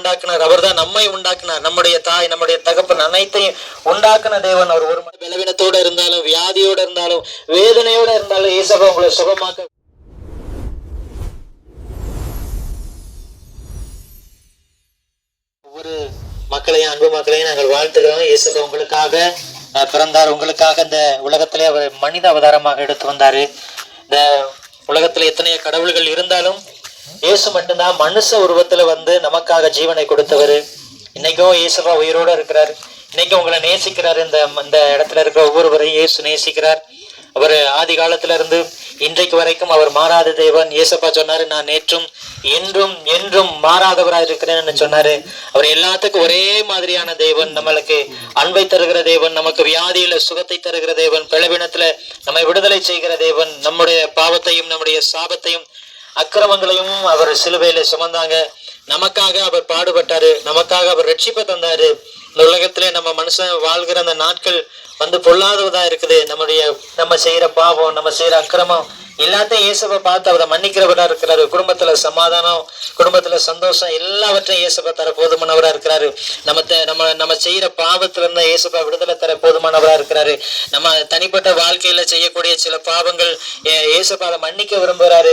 உண்டாக்குனார். அவர் தான் நம்மை உண்டாக்குனார். நம்முடைய தாய், நம்முடைய தகப்பன் அனைத்தையும் உண்டாக்குன தேவன். அவர் ஒரு பலவீனத்தோட இருந்தாலும், வியாதியோட இருந்தாலும், வேதனையோட இருந்தாலும் இயேசுவா உங்களை சுகமாக்க ஒவ்வொரு மக்களையும், அன்பு மக்களையும் நாங்கள் வாழ்த்துக்கிறோம். இயேசுவா உங்களுக்காக பிறந்தார். உங்களுக்காக இந்த உலகத்திலே அவர் மனித அவதாரமாக எடுத்து வந்தாரு. இந்த உலகத்துல எத்தனையோ கடவுள்கள் இருந்தாலும் இயேசு மட்டும்தான் மனுஷ உருவத்துல வந்து நமக்காக ஜீவனை கொடுத்தவர். இன்னைக்கும் இயேசுவா உயிரோட இருக்கிறார். இன்னைக்கும் உங்களை நேசிக்கிறார். இந்த இடத்துல இருக்கிற ஒவ்வொருவரையும் இயேசு நேசிக்கிறார். அவர் ஆதி காலத்துல இருந்து இன்றைக்கு வரைக்கும் அவர் மாறாத தேவன். இயேசப்பா சொன்னாரு, நான் நேற்றும் என்றும் என்றும் மாறாதவரா இருக்கிறேன்னு சொன்னாரு. அவர் எல்லாத்துக்கும் ஒரே மாதிரியான தேவன். நம்மளுக்கு அன்பை தருகிற தேவன், நமக்கு வியாதியில சுகத்தை தருகிற தேவன், பலவீனத்துல நம்மை விடுதலை செய்கிற தேவன். நம்முடைய பாவத்தையும் நம்முடைய சாபத்தையும் அக்கிரமங்களையும் அவர் சிலுவையில சுமந்தாங்க. நமக்காக அவர் பாடுபட்டாரு. நமக்காக அவர் ரட்சிப்பை தந்தாரு. இந்த உலகத்திலே நம்ம மனுஷன் வாழ்கிற அந்த நாட்கள் வந்து பொல்லாததா இருக்குது. நம்ம செய்யற பாவம், நம்ம செய்யற அக்கிரமம் எல்லாத்தையும் இயேசுவை பார்த்து அவரை மன்னிக்கிறவரா இருக்கிறாரு. குடும்பத்துல சமாதானம், குடும்பத்துல சந்தோஷம் எல்லாவற்றையும் இயேசுவை தர போதுமானவரா இருக்கிறாரு. நம்ம செய்யற பாவத்துல இருந்தா இயேசுவை விடுதலை தர போதுமானவரா இருக்கிறாரு. நம்ம தனிப்பட்ட வாழ்க்கையில செய்யக்கூடிய சில பாவங்கள் இயேசுவை மன்னிக்க விரும்புறாரு.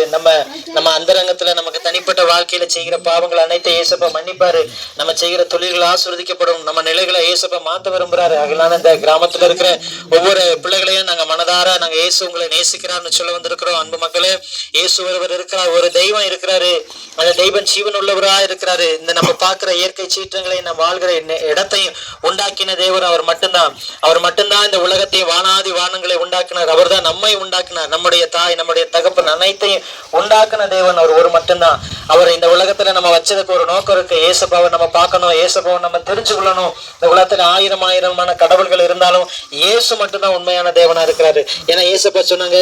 நம்ம அந்தரங்கத்துல நமக்கு தனிப்பட்ட வாழ்க்கையில செய்கிற பாவங்கள் அனைத்தையும் இயேசுவை மன்னிப்பாரு. நம்ம செய்கிற தொழில்கள் ஆசீர்வதிக்கப்படும். நம்ம நிலைகளை இயேசுவை மாத்த விரும்புறாரு. அதனால இந்த கிராமத்துல இருக்கிற ஒவ்வொரு பிள்ளைகளையும் நாங்க மனதார நாங்க இயேசு உங்களை நேசிக்கிறான்னு சொல்ல வந்திருக்கிறோம். அன்பு மக்களே, இயேசு ஒருவர் இருக்கிறார். ஒரு தெய்வம் இருக்கிறாரு. அந்த தெய்வம் ஜீவன் உள்ளவரா இருக்கிறாரு. இந்த நம்ம பார்க்கிற இயற்கை சீற்றங்களை, நம்ம வாழ்கிற இடத்தையும் உண்டாக்கின தேவர் அவர் மட்டும்தான். அவர் மட்டும்தான் இந்த உலகத்தையும் வானாதி வானங்களை உண்டாக்கினார். அவர் தான் நம்மை உண்டாக்கினார். நம்முடைய தாய், நம்முடைய தகப்பன் அனைத்தையும் உண்டாக்கின தேவன் அவர் ஒரு மட்டும்தான். அவர் இந்த உலகத்துல நம்ம வச்சதுக்கு ஒரு நோக்கம் இருக்கு. இயேசுபாவை நம்ம பார்க்கணும், இயேசுபாவை நம்ம தெரிஞ்சுக்கொள்ளணும். இந்த உலகத்துல ஆயிரமான கடவுள்கள் இருந்தாலும் இயேசு மட்டும்தான் உண்மையான தேவனா இருக்கிறாரு. ஏன்னா இயேசுப்பா சொன்னாங்க,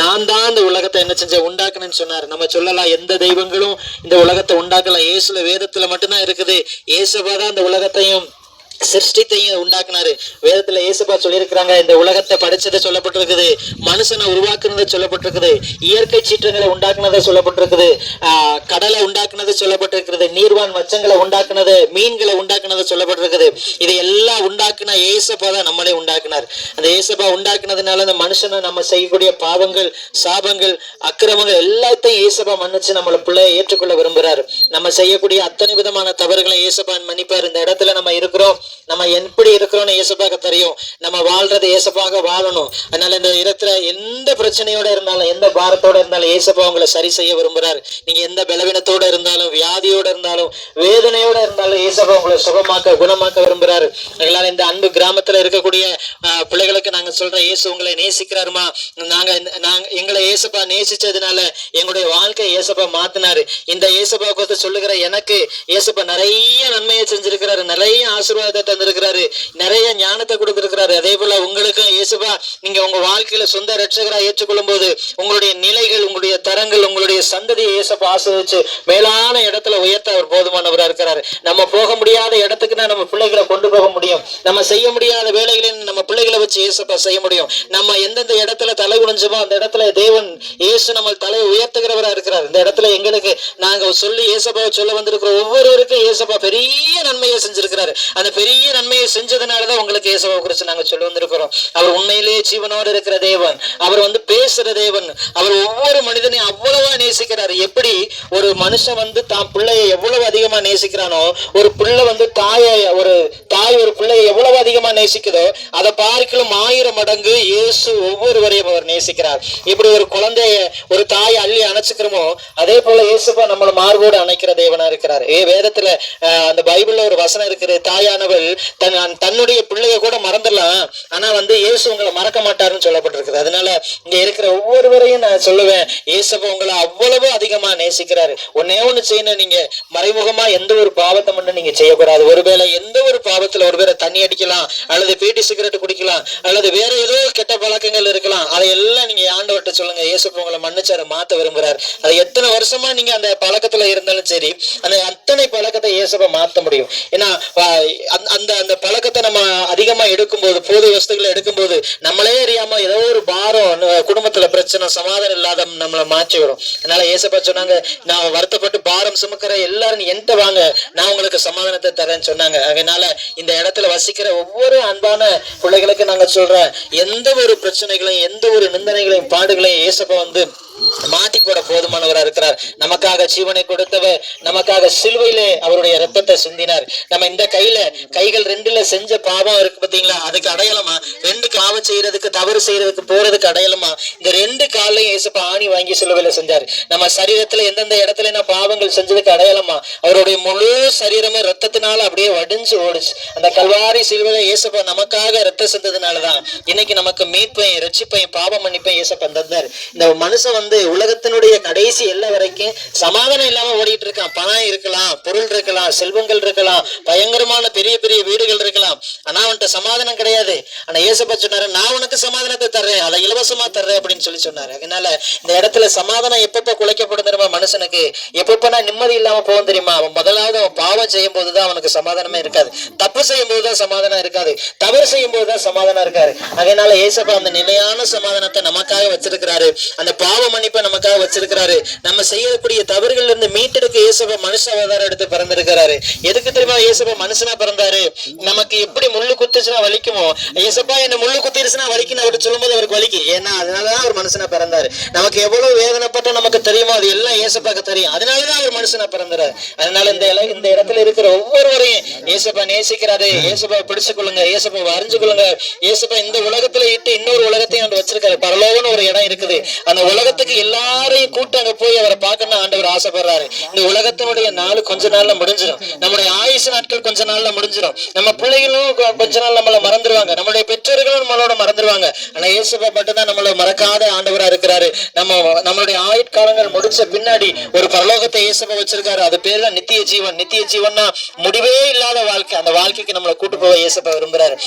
நான் தான் இந்த உலகத்தை என்ன செஞ்ச உண்டாக்கணும்னு சொன்னார். நம்ம சொல்லலாம், எந்த தெய்வங்களும் இந்த உலகத்தை உண்டாக்கலாம். இயேசுல வேதத்துல மட்டும்தான் இருக்குது. இயேசுபா தான் இந்த உலகத்தையும் சிருஷ்டித்தையும் உண்டாக்குனாரு. வேதத்துல இயேசுப்பா சொல்லியிருக்கிறாங்க, இந்த உலகத்தை படைச்சதை சொல்லப்பட்டிருக்குது, மனுஷனை உருவாக்குனதை சொல்லப்பட்டிருக்குது, இயற்கை சீற்றங்களை உண்டாக்குனதை சொல்லப்பட்டிருக்குது, கடலை உண்டாக்குனதை சொல்லப்பட்டிருக்கிறது, நீர்வான் மச்சங்களை உண்டாக்குனது, மீன்களை உண்டாக்குனதை சொல்லப்பட்டிருக்குது. இதை எல்லாம் உண்டாக்குன இயேசுப்பா தான் நம்மளே உண்டாக்குனார். அந்த இயேசுப்பா உண்டாக்குனதுனால அந்த மனுஷனை நம்ம செய்யக்கூடிய பாவங்கள், சாபங்கள், அக்கிரமங்கள் எல்லாத்தையும் இயேசுப்பா மன்னிச்சு நம்மளை பிள்ளைய ஏற்றுக்கொள்ள விரும்புறாரு. நம்ம செய்யக்கூடிய அத்தனை விதமான தவறுகளை இயேசுப்பா மன்னிப்பார். இந்த இடத்துல நம்ம இருக்கிறோம், நம்ம எப்படி இருக்கிறோம்னு இயேசுப்பாக தெரியும். நம்ம வாழ்றது இயேசுப்பாக வாழணும். அதனால இந்த இடத்துல எந்த பிரச்சனையோட இருந்தாலும், எந்த பாரத்தோட இருந்தாலும் இயேசுப்பா உங்களை சரி செய்ய விரும்புறாரு. நீங்க எந்த பலவீனத்தோட இருந்தாலும், வியாதியோட இருந்தாலும், வேதனையோட இருந்தாலும் இயேசுப்பா உங்களை சுகமாக்க, குணமாக்க விரும்புறாரு. அதனால இந்த அன்பு கிராமத்துல இருக்கக்கூடிய பிள்ளைகளுக்கு நாங்க சொல்றோம், இயேசு உங்களை நேசிக்கிறாருமா. எங்களை இயேசுப்பா நேசிச்சதுனால எங்களுடைய வாழ்க்கை இயேசுப்பா மாத்தினாரு. இந்த இயேசுப்பா குறித்து சொல்லுகிற எனக்கு இயேசுப்பா நிறைய நன்மையை செஞ்சிருக்கிறாரு, நிறைய ஆசீர்வாதத்தை தந்திருக்கிறாரு, நிறைய ஞானத்தை கொடுத்திருக்கிறாரு. அதே போல உங்களுக்கும் இயேசுப்பா நீங்க உங்க வாழ்க்கையில சொந்த ரட்சகரா ஏற்றுக்கொள்ளும் போது உங்களுடைய நிலைகள், உங்களுடைய தரங்கள், உங்களுடைய சந்ததியை இயேசுப்பா ஆசீர்வதிச்சு மேலான இடத்துல உயர்த்த அவர் போதுமானவரா இருக்கிறாரு. நம்ம போக முடியாத இடத்துக்கு தான் நம்ம பிள்ளைகளை கொண்டு போக முடியும். நம்ம செய்ய முடியாத வேலைகளை நம்ம பிள்ளைகளை வச்சு இயேசுப்பா செய்ய முடியும். நம்ம எந்தெந்த இடத்துல தலை குனிஞ்சோமோ அந்த இடத்துல தேவன் இயேசு நம்ம தலையை உயர்த்துகிறவரா இருக்கிறார். இந்த இடத்துல எங்களுக்கு நாங்க சொல்லி இயேசுப்பாவை சொல்ல வந்திருக்கிற ஒவ்வொருவருக்கும் இயேசுப்பா பெரிய நன்மையை செஞ்சிருக்கிறாரு. அந்த பெரிய நன்மையை செஞ்சதுனாலதான் உங்களுக்கு இயேசுவை குறித்து நாங்க சொல்ல வந்திருக்கிறோம். அவர் உண்மையிலேயே ஜீவனோடு இருக்கிற தேவன். அவர் பேசுற தேவன். அவர் ஒவ்வொரு மனிதனையும் அவ்வளவா நேசிக்கிறாரு. எப்படி ஒரு மனுஷன் தான் பிள்ளையை எவ்வளவு அதிகமா நேசிக்கிறானோ, ஒரு பிள்ளை ஒரு தாய் ஒரு பிள்ளையை எவ்வளவு அதிகமா நேசிக்குதோ அதை பார்க்கலும் 1000 மடங்கு இயேசு ஒவ்வொருவரையும் அவர் நேசிக்கிறார். இப்படி ஒரு குழந்தைய ஒரு தாய் அள்ளி அணைச்சுக்கிறோமோ அதே போல இயேசுப்பா நம்மள மார்போடு அணைக்கிற தேவனா இருக்கிறார். வேதத்துல அந்த பைபிள்ல ஒரு வசனம் இருக்குது, தாயானவள் தன்னுடைய பிள்ளைய கூட மறந்துடலாம், ஆனா இயேசு உங்களை மறக்க மாட்டாருன்னு சொல்லப்பட்டிருக்குது. அதனால இங்க இருக்கிற ஒவ்வொருவரையும் நான் சொல்லுவேன், இயேசுப்பா உங்களை அவ்வளவு அதிகமா நேசிக்கிறாரு. ஒன்னே ஒண்ணு செய்யணும், நீங்க மறைமுகமா எந்த ஒரு பாவத்தை மட்டும் நீங்க செய்யக்கூடாது. ஒருவேளை எந்த ஒரு பாவத்தை பாவத்துல ஒரு பேரை தண்ணி அடிக்கலாம், அல்லது பீட்டி சிகரெட் குடிக்கலாம், அல்லது வேற ஏதோ கெட்ட பழக்கங்கள் இருக்கலாம். அதையெல்லாம் நீங்க ஆண்டவர்கிட்ட சொல்லுங்க. இயேசு உங்களை மன்னிச்சாரு, மாத்த விரும்புறாரு. அது எத்தனை வருஷமா நீங்க அந்த பழக்கத்துல இருந்தாலும் சரி, அந்த அத்தனை பழக்கத்தை இயேசுவை மாத்த முடியும். ஏன்னா அந்த அந்த பழக்கத்தை நம்ம அதிகமா எடுக்கும்போது, பொது வஸ்துகளை எடுக்கும்போது நம்மளே அறியாம ஏதோ ஒரு பாரம், குடும்பத்துல பிரச்சனை, சமாதானம் இல்லாத நம்மளை மாற்றி விடும். அதனால இயேசுப்பா சொன்னாங்க, நான் வருத்தப்பட்டு பாரம் சுமக்கிற எல்லாரும் என்கிட்ட வாங்க, நான் உங்களுக்கு சமாதானத்தை தரேன்னு சொன்னாங்க. அதனால இந்த இடத்துல வசிக்கிற ஒவ்வொரு அன்பான பிள்ளைகளுக்கு நாங்க சொல்றேன், எந்த ஒரு பிரச்சனைகளையும் எந்த ஒரு நிந்தனைகளையும் பாடுகளையும் இயேசுப்பா மாட்டி போட போதுமானவரா இருக்கிறார். நமக்காக ஜீவனை கொடுத்தவர், நமக்காக சிலுவையிலே அவருடைய ரத்தத்தை சிந்தினார். நம்ம இந்த கைகள் ரெண்டுல செஞ்ச பாவம் இருக்கு பாத்தீங்களா, அதுக்கு அடையாளமா, ரெண்டு பாவம் செய்யறதுக்கு, தவறு செய்யறதுக்கு போறதுக்கு அடையாளமா இந்த ரெண்டு காலையும் இயேசுப்பா ஆணி வாங்கி சிலுவையில செஞ்சாரு. நம்ம சரீரத்துல எந்தெந்த இடத்துல என்ன பாவங்கள் செஞ்சதுக்கு அடையாளமா அவருடைய முழு சரீரமே ரத்தத்தினால அப்படியே வடிஞ்சு ஓடுச்சு. அந்த கல்வாரி சிலுவையில இயேசுப்பா நமக்காக ரத்தம் செஞ்சதுனாலதான் இன்னைக்கு நமக்கு மீட்பையும் ரட்சிப்பையும் பாவ மன்னிப்பையும் இயேசுப்பா தந்தார். இந்த மனுஷன் உலகத்தினுடைய கடைசி எல்லா வரைக்கும் சமாதானம் இல்லாம ஓடிட்டு இருக்கான். பணம் இருக்கலாம், பொருள் இருக்கலாம், செல்வங்கள் இருக்கலாம், பயங்கரமான பெரிய பெரிய வீடுகள் இருக்கலாம், ஆனா அவன்கிட்ட சமாதானம் கிடையாது. ஆனா இயேசுப்பா சொன்னாரு, நான் உனக்கு சமாதானத்தை தர்றேன், அதை இலவசமா தர்றேன் அப்படின்னு சொன்னாரு. அதனால இந்த இடத்துல சமாதானம் எப்பப்ப குலைக்கப்படும் தெரியுமா மனுஷனுக்கு, எப்பப்ப நான் நிம்மதி இல்லாம போகும் தெரியுமா, அவன் முதலாவது அவன் பாவம் செய்யும் போதுதான் அவனுக்கு சமாதானமே இருக்காது, தப்பு செய்யும் போதுதான் சமாதானம் இருக்காது, தவறு செய்யும் போதுதான் சமாதானம் இருக்காரு. அதனால இயேசுப்பா அந்த நிலையான சமாதானத்தை நமக்காக வச்சிருக்கிறாரு, அந்த பாவ மன்னிப்பை நமக்காக வச்சிருக்கிறாரு. நம்ம செய்யக்கூடிய தவறுகள்ல இருந்து மீட்டெடுக்க இயேசுப்பா மனுஷ அவதாரம் எடுத்து பிறந்திருக்கிறாரு. எதுக்கு தெரியுமா இயேசுப்பா மனுஷனா பிறந்தாரு? நமக்கு எப்படி முள்ளு குத்துச்சுன்னா வலிக்குமோ, இயேசுப்பா என்ன முள்ளு குத்திருச்சுன்னா வலிக்குன்னு அவர் சொல்லும்போது அவருக்கு வலிக்கும். ஏன்னா அதனாலதான் அவர் மனுஷனா பிறந்தாரு. நமக்கு எவ்வளவு வேதனைப்பட்ட நமக்கு தெரியுமோ அது எல்லாம் இயேசுப்பாக்கு தெரியும். அதனாலதான் அவர் மனுஷனா பிறந்தாரு. அதனால இந்த இடத்துல இருக்கிற ஒவ்வொருவரையும் இயேசுப்பா நேசிக்கிறாரு. இயேசுப்பா பிடிச்சு கொள்ளுங்க, இயேசுப்பா அறிஞ்சு கொள்ளுங்க. இயேசுப்பா இந்த உலகத்துல இட்டு இன்னொரு உலகத்தையும் அவர் வச்சிருக்காரு. பரலோகம்னு ஒரு இடம் இருக்குது. அந்த உலகத்துக்கு எல்லாரையும் கூட்டு அங்க போய் அவரை பார்க்கணும் ஆண்டவர் ஆசைப்படுறாரு. இந்த உலகத்தினுடைய நாள் கொஞ்ச நாள்ல முடிஞ்சிடும், நம்முடைய ஆயுசு நாட்கள் கொஞ்ச நாள்ல முடிஞ்சிடும், நம்ம பிள்ளைகளும் கொஞ்ச நாள் நம்மள மறந்துடுவாங்க, நம்மளுடைய பெற்றோர்களும் நம்மளோட மறந்துடுவாங்க. ஆனா இயேசுப்பா மட்டும்தான் நம்மள மறக்காத ஆண்டவரா இருக்கிறாரு. நம்மளுடைய ஆயுட்காலங்கள் முடிச்ச பின்னாடி ஒரு பரலோகத்தை இயேசுப்பா வச்சிருக்காரு. அது பேர் தான் நித்திய ஜீவன். நித்திய ஜீவன்னா முடிவே இல்லாத வாழ்க்கை. அந்த வாழ்க்கைக்கு நம்மளை கூட்டு போக இயேசுப்பா விரும்புறாரு.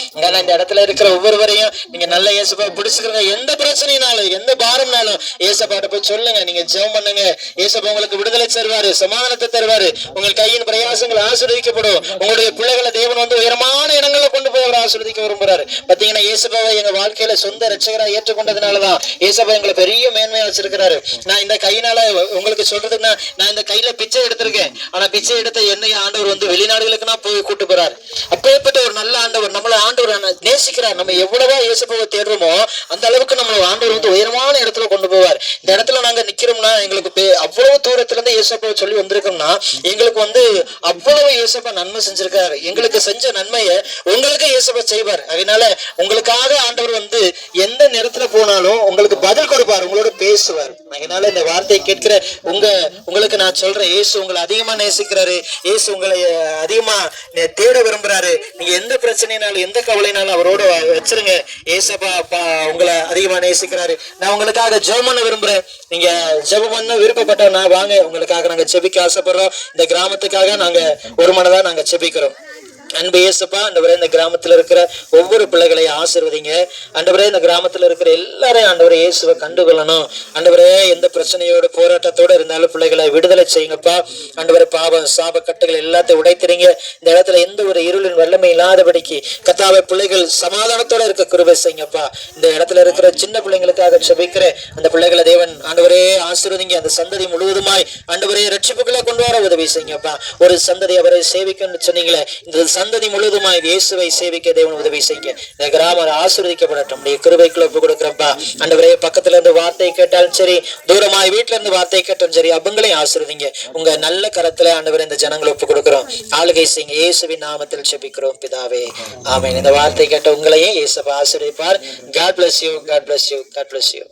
இந்த இடத்துல இருக்கிற ஒவ்வொருவரையும் நீங்க நல்ல இயேசுப்பா பிடிச்சுக்கிறங்க. எந்த பிரச்சனைனாலும் எந்த பாரம்னாலும் இயேசுப்பாட்ட போய் சொல்லுங்க, நீங்க ஜெபம் பண்ணுங்க. இயேசுப்பா உங்களுக்கு விடுதலை தருவாரு, சமாதானத்தை தருவாரு. உங்கள் கையின் பிரயாசங்கள் ஆசீர்வதிக்கப்படும். உங்களுடைய பிள்ளைகளை தேவன் உயரமான இடங்களை கொண்டு போய் அவர் ஆசீர்வதிக்க விரும்புறாரு. பாத்தீங்கன்னா இயேசுப்பாவை எங்க வாழ்க்கையில சொந்த ரட்சகரா ஏற்றுக்கொண்டதுனாலதான் இயேசுப்பா எங்களை பெரிய மேன்மையா வச்சிருக்கிறாரு. நான் இந்த கையினால உங்களுக்கு சொல்றதுன்னா, நான் இந்த கையில பிச்சை எடுத்திருக்கேன். ஆனா பிச்சை எடுத்த என்னைய ஆண்டவர் வெளிநாடுகளுக்கு நான் போய் கூட்டு போறாரு. அப்பேற்பட்ட ஒரு நல்ல ஆண்டவர், நம்மள ஆண்டவர் நேசிக்கிறார். நம்ம எவ்வளவா இயேசுப்பாவை தேடுறோமோ அந்த அளவுக்கு நம்மள ஆண்டவர் உயரமான இடத்துல கொண்டு போவார். இந்த இடத்துல நாங்க நிக்கிறோம்னா எங்களுக்கு அவ்வளவு தூரத்துல இருந்து இயேசுப்பாவை சொல்லி வந்திருக்கோம்னா எங்களுக்கு அவ்வளவு இயேசுப்பா நன்மை செஞ்சிருக்காரு. எங்களுக்கு செஞ்ச நன்மையை உங்களுக்கு இயேசுப்பா செய்வார். அதனால உங்களுக்காக ஆண்டவர் எந்த நேரத்துல போனாலும் உங்களுக்கு பதில் கொடுப்பார், உங்களோட பேசுவார். அதனால இந்த வார்த்தையை கேட்கிற உங்களுக்கு நான் சொல்றேன், இயேசு உங்களை அதிகமா நேசிக்கிறாரு. இயேசு உங்களை அதிகமா தேட விரும்புறாரு. நீங்க எந்த பிரச்சனைனாலும் எந்த கவலைனாலும் அவரோட வச்சிருங்க. இயேசுப்பா உங்களை அதிகமா நேசிக்கிறாரு. நான் உங்களுக்காக ஜெபம் பண்ண விரும்புறேன். நீங்க ஜெபம் பண்ண விருப்பப்பட்டா வாங்க, உங்களுக்காக நாங்க ஜெபிக்க ஆசைப்படுறோம். இந்த கிராமத்துக்காக நாங்க ஒரு மனதா நாங்க ஜெபிக்கிறோம். அன்பு இயேசுப்பா, ஆண்டவரே இந்த கிராமத்துல இருக்கிற ஒவ்வொரு பிள்ளைகளையும் ஆசீர்வதிங்க. ஆண்டவரே இந்த கிராமத்துல இருக்கிற எல்லாரையும் ஆண்டவரே இயேசுவை கண்டுகொள்ளணும். ஆண்டவரே எந்த பிரச்சனையோட போராட்டத்தோட இருந்தாலும் பிள்ளைகளை விடுதலை செய்யுங்கப்பா. ஆண்டவரே பாவம் சாப கட்டுகள் எல்லாத்தையும் உடைத்திறீங்க. இந்த இடத்துல எந்த ஒரு இருளின் வல்லமை இல்லாதபடிக்கு கர்த்தாவே பிள்ளைகள் சமாதானத்தோட இருக்க கிருபை செய்யுங்கப்பா. இந்த இடத்துல இருக்கிற சின்ன பிள்ளைங்களுக்காக ஜெபிக்கிறேன். அந்த பிள்ளைகளை தேவன் ஆண்டவரே ஆசீர்வதிங்க. அந்த சந்ததி முழுவதுமாய் ஆண்டவரே ரட்சிப்புகளை கொண்டு வர உதவி செய்யுங்கப்பா. ஒரு சந்ததி அவரை சேவிக்கணும்னு சொன்னீங்களே, இந்த சந்ததி முழுவதுமாய் இயேசுவை சேவிக்க தேவன் உதவி செய்யுங்க. இந்த கிராமம் ஆசீர்வதிக்கப்படட்டும். கிருபைக்குள்ள ஒப்பு கொடுக்கிறப்பா. ஆண்டவரே பக்கத்துல இருந்து வார்த்தை கேட்டாலும் சரி, தூரமாய் வீட்டுல இருந்து வார்த்தை கேட்டாலும் சரி, அவங்களையும் ஆசீர்வதிங்க. உங்க நல்ல கரத்துல ஆண்டவரே இந்த ஜனங்களை ஒப்பு கொடுக்கிறோம். ஆளுகை செய்யுங்க. இயேசுவின் நாமத்தில் ஜெபிக்கிறோம் பிதாவே, ஆமென். இந்த வார்த்தை கேட்ட உங்களையும் இயேசுவை ஆசீர்வதிப்பார். God bless you. God bless you. God bless you.